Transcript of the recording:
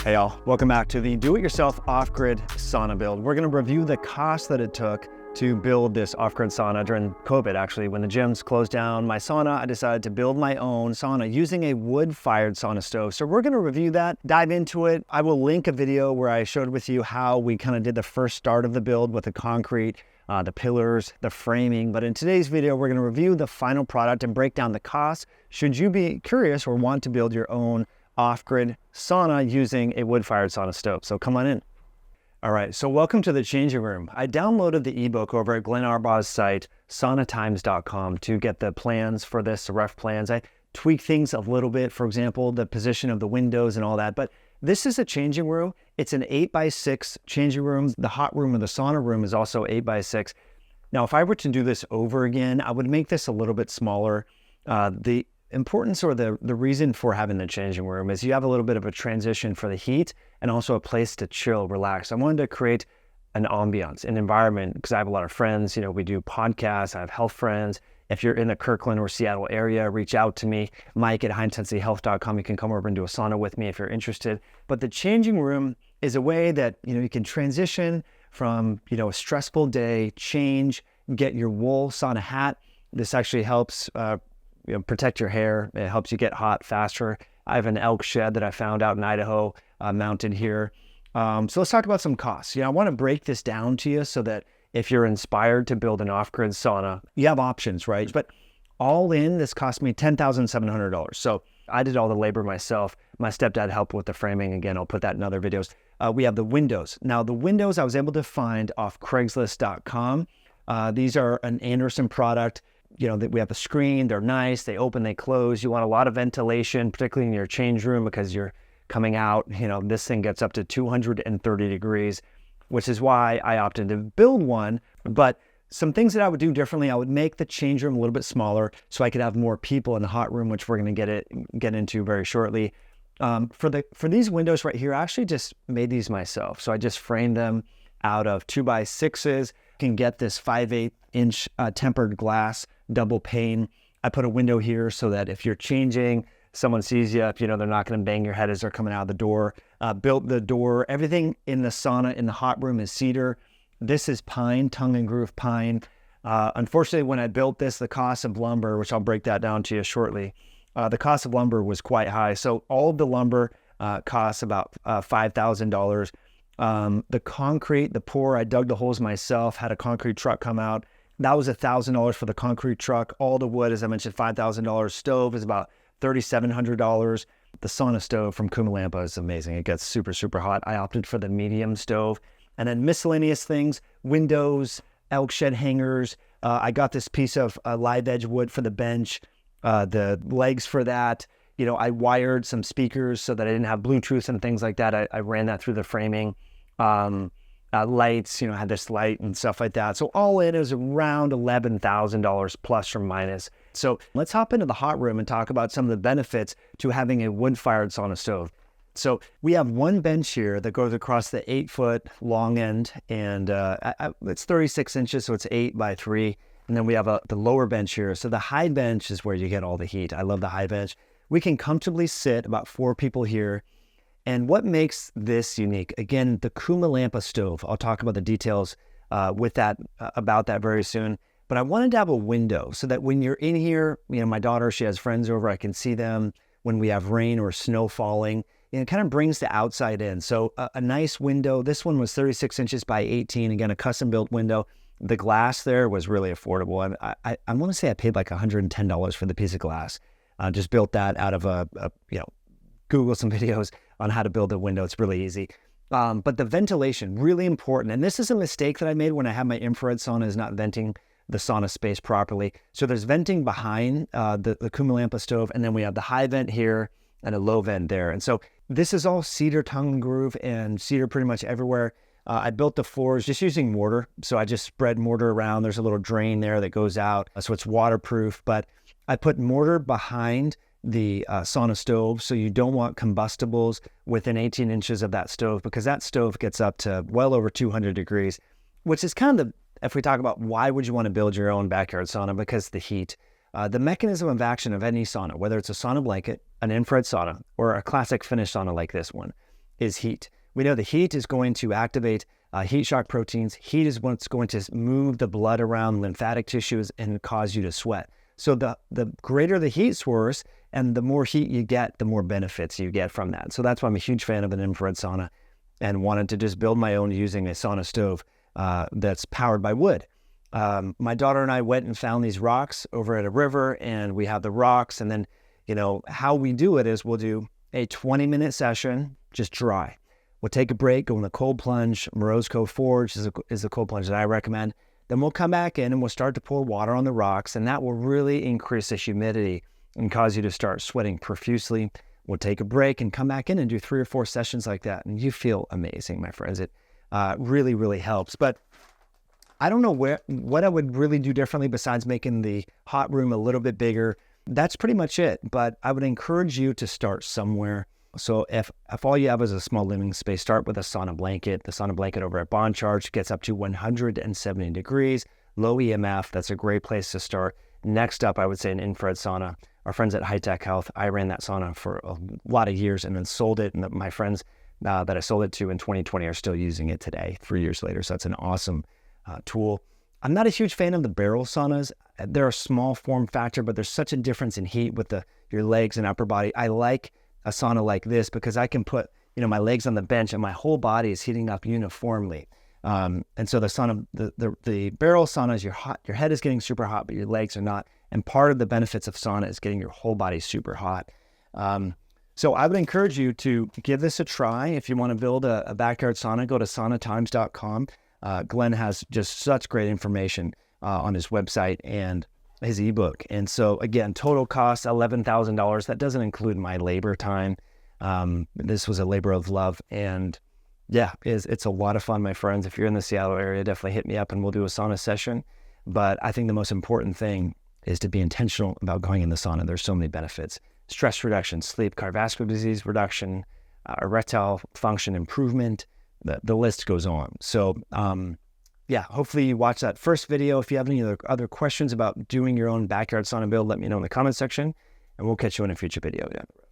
Hey y'all, welcome back to the do-it-yourself off-grid sauna build. We're gonna review the cost that it took to build this off-grid sauna during COVID. Actually, when the gyms closed down my sauna, I decided to build my own sauna using a wood-fired sauna stove. So we're gonna review that, dive into it. I will link a video where I showed with you how we kind of did the first start of the build with the concrete, the pillars, the framing. But in today's video, we're gonna review the final product and break down the costs should you be curious or want to build your own off-grid sauna using a wood-fired sauna stove. So come on in. All right, so welcome to the changing room. I downloaded the ebook over at Glenn Arbaugh's site, saunatimes.com, to get the plans for this, the rough plans. I tweak things a little bit, for example, the position of the windows and all that, but this is a changing room. It's an 8x6 changing room. The hot room or the sauna room is also 8x6. Now, if I were to do this over again, I would make this a little bit smaller. The importance or the reason for having the changing room is you have a little bit of a transition for the heat and also a place to chill, relax. I wanted to create an ambiance, an environment, because I have a lot of friends. You know, we do podcasts, I have health friends. If you're in the Kirkland or Seattle area, reach out to me, Mike at highintensityhealth.com. You can come over and do a sauna with me if you're interested. But the changing room is a way that, you know, you can transition from, you know, a stressful day, change, get your wool sauna hat. This actually helps protect your hair. It helps you get hot faster. I have an elk shed that I found out in Idaho, mounted here. So let's talk about some costs. I want to break this down to you so that if you're inspired to build an off-grid sauna, you have options, right? But all in, this cost me $10,700. So I did all the labor myself. My stepdad helped with the framing. Again, I'll put that in other videos. We have the windows. Now, the windows I was able to find off Craigslist.com. These are an Anderson product. You know, that we have a screen, they're nice, they open, they close. You want a lot of ventilation, particularly in your change room, because you're coming out, you know, this thing gets up to 230 degrees, which is why I opted to build one. But some things that I would do differently, I would make the change room a little bit smaller so I could have more people in the hot room, which we're going to get into very shortly. For these windows right here, I actually just made these myself. So I just framed them out of 2x6s. You can get this 5/8-inch tempered glass double pane. I put a window here so that if you're changing, someone sees you, you know, they're not going to bang your head as they're coming out of the door. Built the door. Everything in the sauna, in the hot room, is cedar. This is pine, tongue and groove pine. Unfortunately, when I built this, the cost of lumber, which I'll break that down to you shortly, the cost of lumber was quite high. So all of the lumber costs about $5,000. The concrete, the pour, I dug the holes myself, had a concrete truck come out. That was $1,000 for the concrete truck. All the wood, as I mentioned, $5,000. Stove is about $3,700. The sauna stove from Kumalampa is amazing. It gets super, super hot. I opted for the medium stove. And then miscellaneous things, windows, elk shed hangers. I got this piece of live edge wood for the bench, the legs for that. You know, I wired some speakers so that I didn't have Bluetooth and things like that. I ran that through the framing. Lights, you know, had this light and stuff like that. So all in, it was around $11,000 plus or minus. So let's hop into the hot room and talk about some of the benefits to having a wood-fired sauna stove. So we have one bench here that goes across the 8-foot long end, and it's 36 inches, so it's 8x3. And then we have the lower bench here. So the high bench is where you get all the heat. I love the high bench. We can comfortably sit about 4 people here. And what makes this unique? Again, the Kumalampa stove. I'll talk about the details about that very soon. But I wanted to have a window so that when you're in here, you know, my daughter, she has friends over, I can see them when we have rain or snow falling. It kind of brings the outside in. So a nice window. This one was 36 inches by 18. Again, a custom built window. The glass there was really affordable. I want to say I paid like $110 for the piece of glass. Just built that out of Google some videos on how to build a window. It's really easy. But the ventilation, really important. And this is a mistake that I made when I have my infrared sauna, is not venting the sauna space properly. So there's venting behind the Kumalampa stove, and then we have the high vent here and a low vent there. And so this is all cedar tongue and groove and cedar pretty much everywhere. I built the floors just using mortar. So I just spread mortar around. There's a little drain there that goes out. So it's waterproof, but I put mortar behind the sauna stove, so you don't want combustibles within 18 inches of that stove, because that stove gets up to well over 200 degrees, which is kind of if we talk about why would you want to build your own backyard sauna, because the heat. The mechanism of action of any sauna, whether it's a sauna blanket, an infrared sauna, or a classic Finnish sauna like this one, is heat. We know the heat is going to activate heat shock proteins. Heat is what's going to move the blood around lymphatic tissues and cause you to sweat. So the greater the heat source and the more heat you get, the more benefits you get from that. So that's why I'm a huge fan of an infrared sauna and wanted to just build my own using a sauna stove that's powered by wood. My daughter and I went and found these rocks over at a river, and we have the rocks. And then, how we do it is we'll do a 20-minute session, just dry. We'll take a break, go in the cold plunge. Moreau's Cove Forge is the cold plunge that I recommend. Then we'll come back in and we'll start to pour water on the rocks, and that will really increase the humidity and cause you to start sweating profusely. We'll take a break and come back in and do 3 or 4 sessions like that, and you feel amazing, my friends. It really, really helps. But I don't know what I would really do differently besides making the hot room a little bit bigger. That's pretty much it. But I would encourage you to start somewhere. So if all you have is a small living space, start with a sauna blanket. The sauna blanket over at Bond Charge gets up to 170 degrees, low EMF. That's a great place to start. Next up, I would say an infrared sauna. Our friends at High Tech Health, I ran that sauna for a lot of years and then sold it. And my friends that I sold it to in 2020 are still using it today, 3 years later. So that's an awesome tool. I'm not a huge fan of the barrel saunas. They're a small form factor, but there's such a difference in heat with your legs and upper body. I like a sauna like this because I can put my legs on the bench and my whole body is heating up uniformly. And so the sauna, the barrel sauna is your head is getting super hot, but your legs are not. And part of the benefits of sauna is getting your whole body super hot. So I would encourage you to give this a try. If you want to build a backyard sauna, go to saunatimes.com. Glenn has just such great information on his website and his ebook. And so again, total cost $11,000. That doesn't include my labor time. This was a labor of love, and yeah, it's a lot of fun, my friends. If you're in the Seattle area, definitely hit me up and we'll do a sauna session. But I think the most important thing is to be intentional about going in the sauna. There's so many benefits: stress reduction, sleep, cardiovascular disease reduction, erectile function improvement. The list goes on. So yeah, hopefully you watch that first video. If you have any other questions about doing your own backyard sauna build, let me know in the comment section, and we'll catch you in a future video. Yeah.